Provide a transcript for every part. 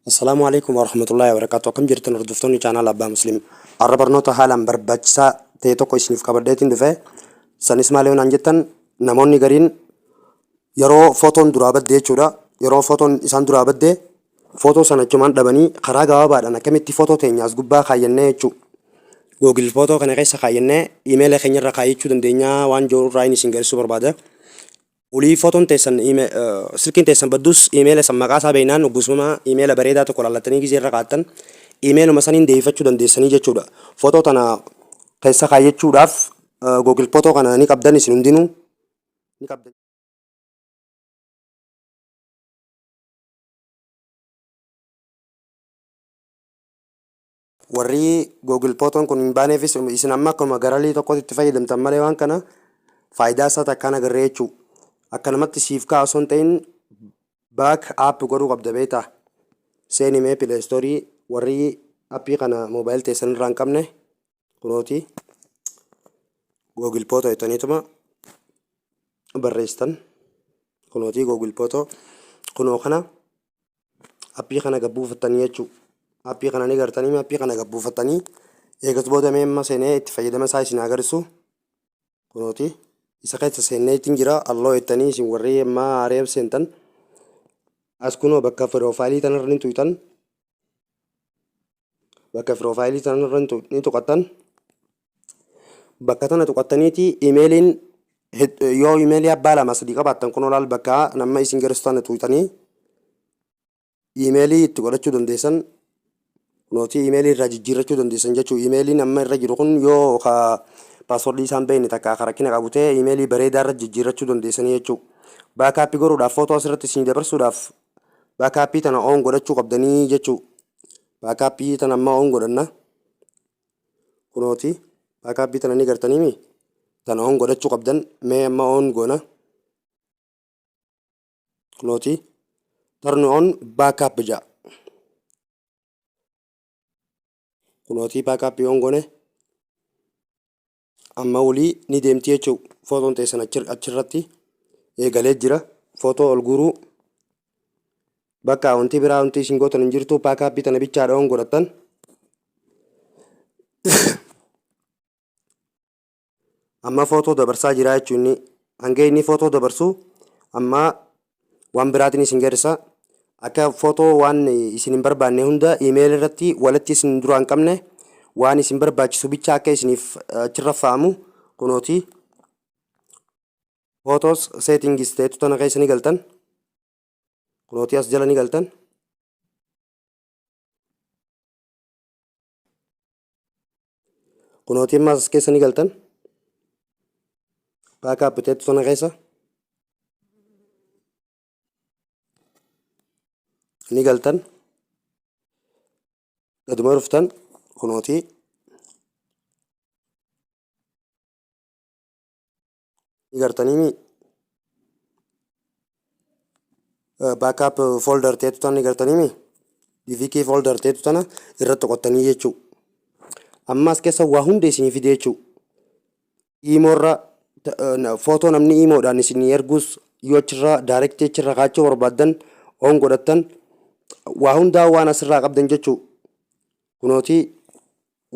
السلام عليكم ورحمة الله وبركاته. كم جرتنا ردفتوني كان على أبا مسلم الربرنوتا حالا بربجسا تيتوكو إسنيف كبرديتين دفع سنسمع لون أنجتن نموني غرين يرو فوتون درابت دي چورا يرو فوتون إسان درابت دي فوتو سنة جمان دبني خراغا بعد أنا كمتي فوتو تينياز قبا خاينة چو جوجل فوتو كان غيسا خاينة إيميل خيني رقاي چو دندينيا وان جو رايني سنجر سوبر بعد ولي فوتون تيسن إيميل سلكين تيسن بدوس إيميل سمقاسا بينان وقسمما إيميل بريدا تقول الله تنيجي زي رقاتن إيميل مثلا ديفا چو دندي سنيجا چودا فوتو تنا كيسا خاية چو داف جوجل فوتو كان نيكابداني سنندينو نيكابداني warri Google Photon kun hin baaneefis isin amma akkuma garalii tokkotti itti fayyadamtan malee waan kana faayidaa isaa takkaan agarree jechuu akkanumatti siif kaa'u osoo hin ta'in baak app godhuu qabda beektaa seeni mee Play Store warri appii kana moobaayil teessan irraa hin qabne kunooti Google Photo jettaniituma barreessitan kunooti Google Photo kunoo kana appii kana gabbuufattanii jechuu appii kana ni gartanii appii kana gabbuufattanii eegas booda mee amma seenee itti fayyadama isaa isin agarsiisu kunooti isa keessa seennee ittiin jira alloo jettanii isin warri amma areeb seentan as kunoo bakka piroofaayilii tanarra ni tuytan bakka piroofaayilii tanarra ni tuqattan bakka tana tuqattaniiti imeeliin yoo imeelii abbaa lama sadii qabaattan kunoo laal bakka nama isin garsiisan tuytanii imeelii itti godhachuu dandeessan kunooti imeelii irraa jijjiirrachuu dandeessan jechuu imeeliin amma irra jiru kun yoo paaswordii isaan beekne takka rakkina qabu ta'e imeelii bareedaa irra jijjiirrachuu dandeessanii jechuu baakaappii godhuudhaaf footoo asirratti isin dabarsuudhaaf baakaappii tana oon godhachuu qabdanii jechuu baakaappii tana amma oon godhanna kunooti baakaappii tana ni gartaniimi tana oon godhachuu qabdan mee amma oon goona kunooti tarni oon baakaap ja'a kunooti baakaappii oon goone amma walii ni deemti jechuu footoon teessan achirratti eegalee jira footoo ol guuruu bakka wanti biraa wanti isin gootan hin jirtu baakaappii tana bichaadha oon godhattan amma footoo dabarsaa jira jechuun hanga inni footoo dabarsu amma waan biraatiin isin garisa akka footoo waan isin hin barbaanne hunda iimeeyil irratti walitti isin duraan qabne waan isin barbaachisu bicha akka isiniif achirra fa'amu kunooti photos settings ta'etu tana keessa ni galtan kunooti as jala ni galtan kunooti ammas as keessa ni galtan baakaap ta'etu tana keessa ni galtan gaduma dhuftan kunooti ni gartaniimi baakaap folder ta'etu tana ni gartaniimi dvk folder ta'etu tana irratti qottanii jechuu amma as keessa waa hunda isinii fide jechuu iimoorra footoo namni iimoodhaan isinii erguus yoo achirra daayirektii achirra kaachuu barbaaddan oon godhattan waa hundaa waan asirraa qabdan jechuu kunooti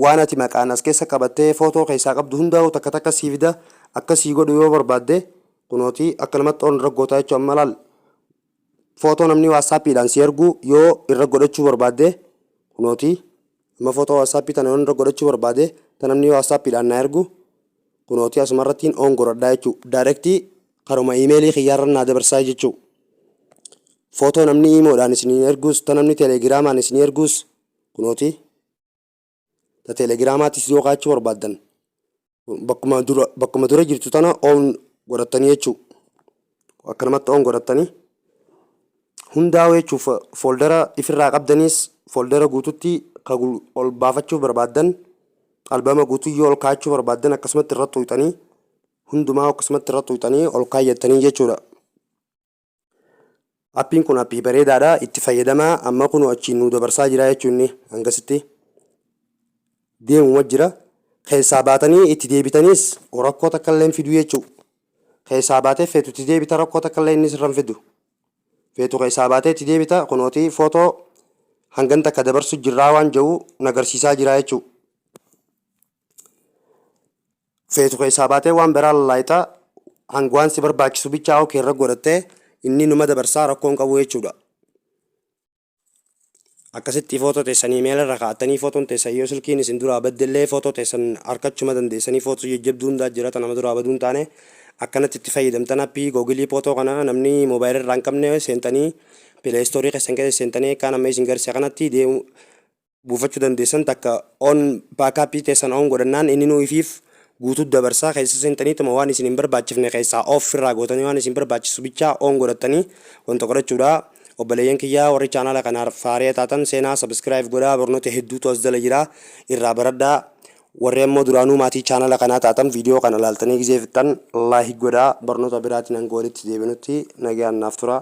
waan ati maqaan as keessa qabattee footoo keessaa qabdu hundaa takka takka sii fida akka sii godhu yoo barbaadde kunooti akka namatti oon irra gootaa jechuu amma laal footoo namni waatsaappiidhaan si ergu yoo irra godhachuu barbaadde kunooti amma footoo waatsaappii tana irra godhachuu barbaadde tan namni waatsaappiidhaan na ergu kunooti asumarrattiin oon godhadhaa jechuu daayirektii karuma iimeelii kiyyaarra naa dabarsaa jechuu footoo namni iimoodhaan isinii erguus ta namni teelegiraamaan isinii erguus kunooti ta teelegiraamaatis yoo kaachuu barbaaddan bakkuma dura jirtu tana oon godhattanii jechuu akkanumatti oon godhattanii hundaa'u jechuuf fooldara ifirraa qabdaniis fooldara guututti ol baafachuuf barbaaddan albama guutuu yoo ol kaachuu barbaaddan akkasumatti irratti tuyxanii hundumaa akkasumatti irratti tuyxanii ol kaayyattanii jechuudha. Appiin kun appii bareedaadha itti fayyadamaa amma kun achiin nu dabarsaa jira jechuun hangasitti deemuma jira keessaa baatanii itti deebitaniis rakkoo takka illee hin fidu jechuu keessaa baatee feetu itti deebita rakkoo takka illee inni sirra hin fidu feetu keessaa baatee itti deebita kunooti footoo hangan takka dabarsu jirraa waan jiru nagarsiisaa jira jechuudha. Feetu keessaa baatee waan biraa lallaayitaa hanga waan si barbaachisu bichaa hoo keerra godhattee inni numa dabarsaa rakkoon qabu jechuudha. Akkasitti footoo teessanii meelarra kaa'attanii footoon teessan yoo silkiin isin duraa baddellee footoo teessan harkachuma dandeessanii footoo jajjabduu hundaa jira nama duraa baduu hin taane akkanatti itti fayyadamtan appii googilii footoo kana namni moobaayilii irraa hin qabne seentanii pileestoorii keessan keessa seentanii akka nama isin garsiisa kanatti deemu buufachuu dandeessan takka on baakaappii teessan on godhannaan inni nuufiif guutuu dabarsaa keessa seentaniituma waan isin hin barbaachifne keessaa off irraa gootanii waan isin barbaachisu bichaa on godhattanii wanta godhachuudha. Obboleeyyan kiyyaa warri chaanala kanaaf faaree taatan seenaa sabskiraayib godhaa barnoota hedduutu as jala jira irraa baradhaa. Warri ammoo duraanuu maatii chaanala kanaa taatan viidiyoo kana ilaaltanii gizee fixan laayik godhaa barnoota biraatiin hanga walitti deebinutti nagaan naaf tura.